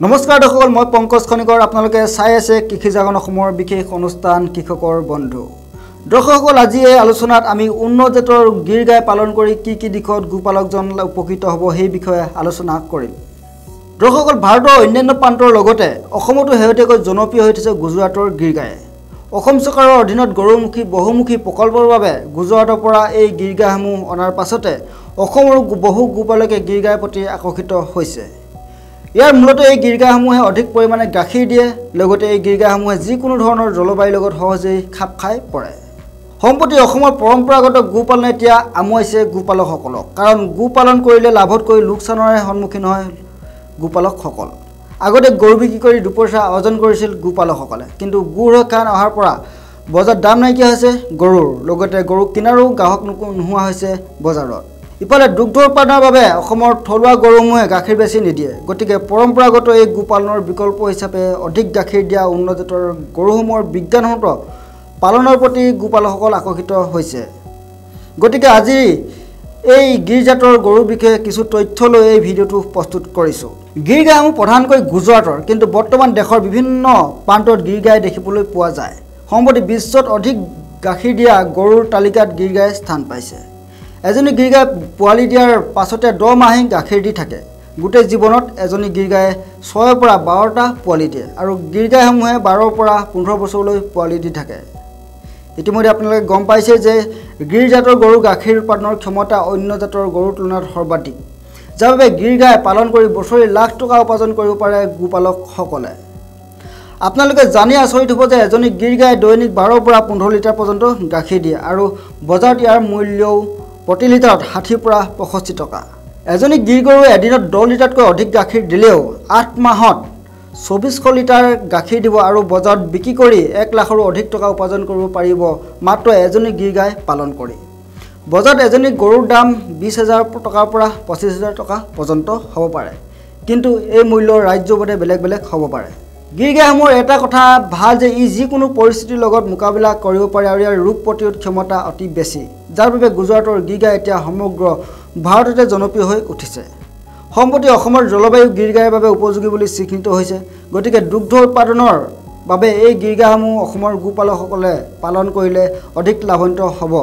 নমস্কাৰ দৰ্শক মই পংকজ খনিকৰ আপোনালোকে চাই আছে কৃষি জাগৰণ অসমৰ বিশেষ অনুষ্ঠান কৃষকৰ বন্ধু দৰ্শকসকল আজি এই আলোচনাত আমি উন্নত জাতৰ গিৰ গাই পালন কৰি কি দিশত গোপালকজন উপকৃত হ'ব সেই বিষয়ে আলোচনা কৰিম দৰ্শকসকল ভাৰতৰ অন্যান্য প্ৰান্তৰ লগতে অসমতো হেয়তেকৈ জনপ্ৰিয় হৈ আছে গুজৰাটৰ গিৰ গাই অসম চৰকাৰৰ অধীনত গৰুমুখী বহুমুখী প্ৰকল্পৰ বাবে গুজৰাটৰ পৰা এই গিৰ গাইসমূহ অনাৰ পাছতে অসমৰ বহু গোপালকে গিৰ গাইৰ প্ৰতি আকৰ্ষিত হৈছে ইয়াৰ মূলত এই গিৰ গাইসমূহে অধিক পৰিমাণে গাখীৰ দিয়ে লগতে এই গিৰ গাইসমূহে যিকোনো ধৰণৰ জলবায়ুৰ লগত সহজেই খাপ খাই পৰে সম্প্ৰতি অসমৰ পৰম্পৰাগত গোপালন এতিয়া আমুৱাইছে গোপালকসকলক কাৰণ গোপালন কৰিলে লাভতকৈ লোকচানৰে সন্মুখীন হয় গোপালকসকল আগতে গৰু বিক্ৰী কৰি দুপইচা অৰ্জন কৰিছিল গোপালকসকলে কিন্তু গুৰ খান অহাৰ পৰা বজাৰত দাম নাইকিয়া হৈছে গৰুৰ লগতে গৰু কিনাৰো গ্ৰাহক নোহোৱা হৈছে বজাৰত ইফালে দুগ্ধ উৎপাদনৰ বাবে অসমৰ থলুৱা গৰুসমূহে গাখীৰ বেছি নিদিয়ে গতিকে পৰম্পৰাগত এই গোপালনৰ বিকল্প হিচাপে অধিক গাখীৰ দিয়া উন্নত জাতৰ গৰুসমূহৰ বিজ্ঞানসন্মত পালনৰ প্ৰতি গোপালকসকল আকৰ্ষিত হৈছে গতিকে আজি এই গিৰ জাতৰ গৰুৰ বিষয়ে কিছু তথ্য লৈ এই ভিডিঅ'টো প্ৰস্তুত কৰিছোঁ গিৰ গাইসমূহ প্ৰধানকৈ গুজৰাটৰ কিন্তু বৰ্তমান দেশৰ বিভিন্ন প্ৰান্তত গিৰ গাই দেখিবলৈ পোৱা যায় সম্প্ৰতি বিশ্বত অধিক গাখীৰ দিয়া গৰুৰ তালিকাত গিৰ গাই স্থান পাইছে এজনী গিৰ গাই পোৱালি দিয়াৰ পাছতে 10 মাহে গাখীৰ দি থাকে গোটেই জীৱনত এজনী গিৰ গাই 6 পৰা 12টা পোৱালি দিয়ে আৰু গিৰ গাইসমূহে 12 পৰা 15 বছৰলৈ পোৱালি দি থাকে ইতিমধ্যে আপোনালোকে গম পাইছে যে গিৰ জাতৰ গৰু গাখীৰ উৎপাদনৰ ক্ষমতা অন্য জাতৰ গৰুৰ তুলনাত সৰ্বাধিক যাৰ বাবে গিৰ গাই পালন কৰি বছৰি লাখ টকা উপাৰ্জন কৰিব পাৰে গোপালকসকলে আপোনালোকে জানি আচৰিত হ'ব যে এজনী গিৰ গাই দৈনিক 12 পৰা 15 লিটাৰ পৰ্যন্ত গাখীৰ দিয়ে আৰু বজাৰত ইয়াৰ মূল্যও প্ৰতি লিটাৰত 60 পৰা 65 টকা এজনী গিৰ গৰুৱে এদিনত 10 লিটাৰতকৈ অধিক গাখীৰ দিলেও 8 মাহত 2400 লিটাৰ গাখীৰ দিব আৰু বজাৰত বিক্ৰী কৰি 1 লাখৰো অধিক টকা উপাৰ্জন কৰিব পাৰিব মাত্ৰ এজনী গিৰ গাই পালন কৰি বজাৰত এজনী গৰুৰ দাম 20000 টকাৰ পৰা 25000 টকা পৰ্যন্ত হ'ব পাৰে কিন্তু এই মূল্য ৰাজ্যভেদে বেলেগ হ'ব পাৰে গিৰ গাইসমূহৰ এটা কথা ভাল যে ই যিকোনো পৰিস্থিতিৰ লগত মোকাবিলা কৰিব পাৰে আৰু ইয়াৰ ৰোগ প্ৰতিৰোধ ক্ষমতা অতি বেছি যাৰ বাবে গুজৰাটৰ গিৰ গাই এতিয়া সমগ্ৰ ভাৰততে জনপ্ৰিয় হৈ উঠিছে সম্প্ৰতি অসমৰ জলবায়ু গিৰ গাইৰ বাবে উপযোগী বুলি স্বীকৃত হৈছে গতিকে দুগ্ধ উৎপাদনৰ বাবে এই গিৰ গাইসমূহ অসমৰ গোপালকসকলে পালন কৰিলে অধিক লাভান্বিত হ'ব